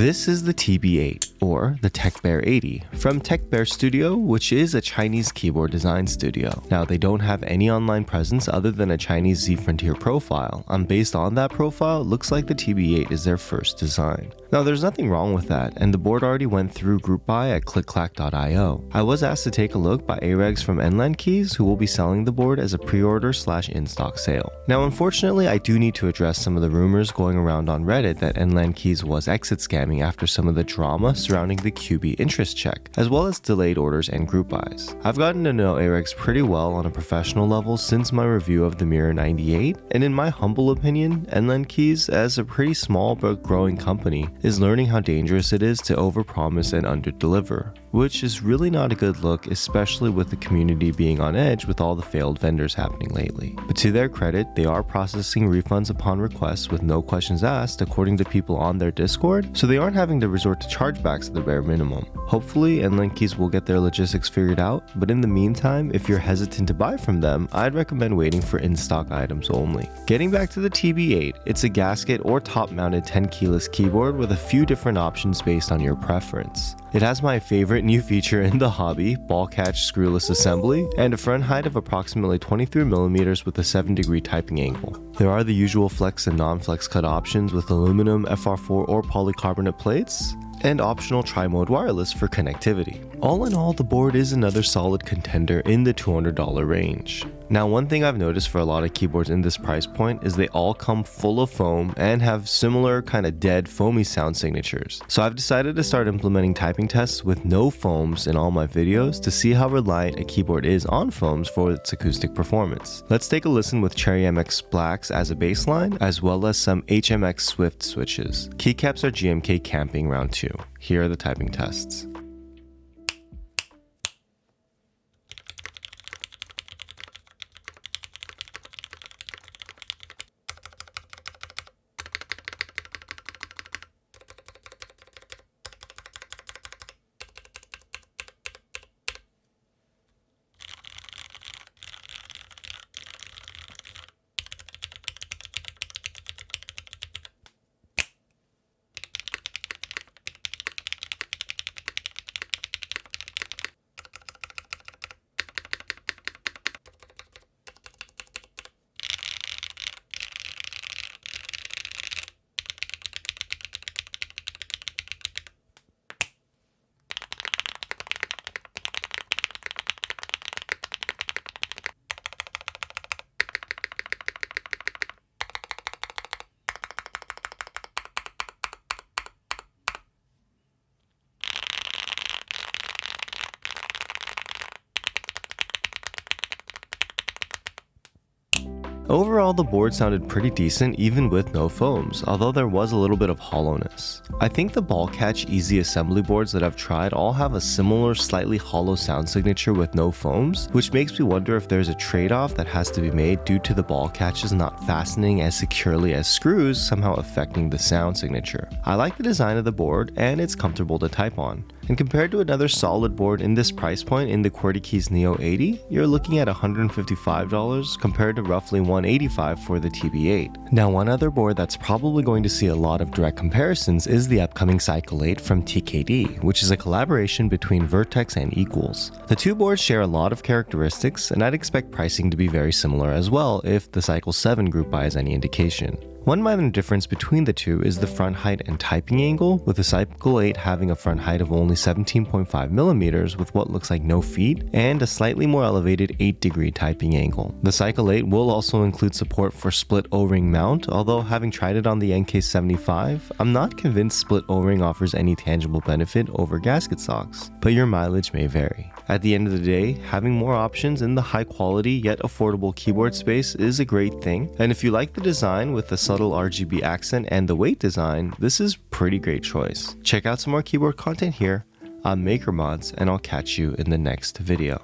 This is the TB8, or the Techbear 80, from Techbear Studio, which is a Chinese keyboard design studio. Now, they don't have any online presence other than a Chinese Z Frontier profile, and based on that profile, it looks like the TB8 is their first design. Now, there's nothing wrong with that, and the board already went through group buy at clickclack.io. I was asked to take a look by Aregs from NLandKeys, who will be selling the board as a pre-order / in-stock sale. Now, unfortunately, I do need to address some of the rumors going around on Reddit that NLandKeys was exit scamming after some of the drama surrounding the QB interest check, as well as delayed orders and group buys. I've gotten to know Aregs pretty well on a professional level since my review of the Mirror 98, and in my humble opinion, NLandKeys, as a pretty small but growing company, is learning how dangerous it is to overpromise and underdeliver, which is really not a good look, especially with the community being on edge with all the failed vendors happening lately. But to their credit, they are processing refunds upon request with no questions asked according to people on their Discord, so they aren't having to resort to chargebacks at the bare minimum. Hopefully, NLandKeys will get their logistics figured out, but in the meantime, if you're hesitant to buy from them, I'd recommend waiting for in-stock items only. Getting back to the TB8, it's a gasket or top-mounted 10 keyless keyboard with a few different options based on your preference. It has my favorite new feature in the hobby, ball catch screwless assembly, and a front height of approximately 23mm with a 7-degree typing angle. There are the usual flex and non-flex cut options with aluminum, FR4 or polycarbonate plates, and optional tri-mode wireless for connectivity. All in all, the board is another solid contender in the $200 range. Now, one thing I've noticed for a lot of keyboards in this price point is they all come full of foam and have similar kind of dead foamy sound signatures. So I've decided to start implementing typing tests with no foams in all my videos to see how reliant a keyboard is on foams for its acoustic performance. Let's take a listen with Cherry MX Blacks as a baseline, as well as some HMX Swift switches. Keycaps are GMK Camping Round 2. Here are the typing tests. Overall, the board sounded pretty decent even with no foams, although there was a little bit of hollowness. I think the ball catch easy assembly boards that I've tried all have a similar slightly hollow sound signature with no foams, which makes me wonder if there's a trade-off that has to be made due to the ball catches not fastening as securely as screws, somehow affecting the sound signature. I like the design of the board and it's comfortable to type on. And compared to another solid board in this price point in the Qwertykeys Neo 80, you're looking at $155 compared to roughly $185 for the TB8. Now, one other board that's probably going to see a lot of direct comparisons is the upcoming Cycle 8 from TKD, which is a collaboration between Vertex and Equals. The two boards share a lot of characteristics, and I'd expect pricing to be very similar as well if the Cycle 7 group buy is any indication. One minor difference between the two is the front height and typing angle, with the Cycle 8 having a front height of only 17.5mm with what looks like no feet, and a slightly more elevated 8-degree typing angle. The Cycle 8 will also include support for split O-ring mount, although having tried it on the NK7iv, I'm not convinced split O-ring offers any tangible benefit over gasket socks, but your mileage may vary. At the end of the day, having more options in the high quality yet affordable keyboard space is a great thing, and if you like the design with the subtle RGB accent and the weight design, this is pretty great choice. Check out some more keyboard content here. I'm MakerMods, and I'll catch you in the next video.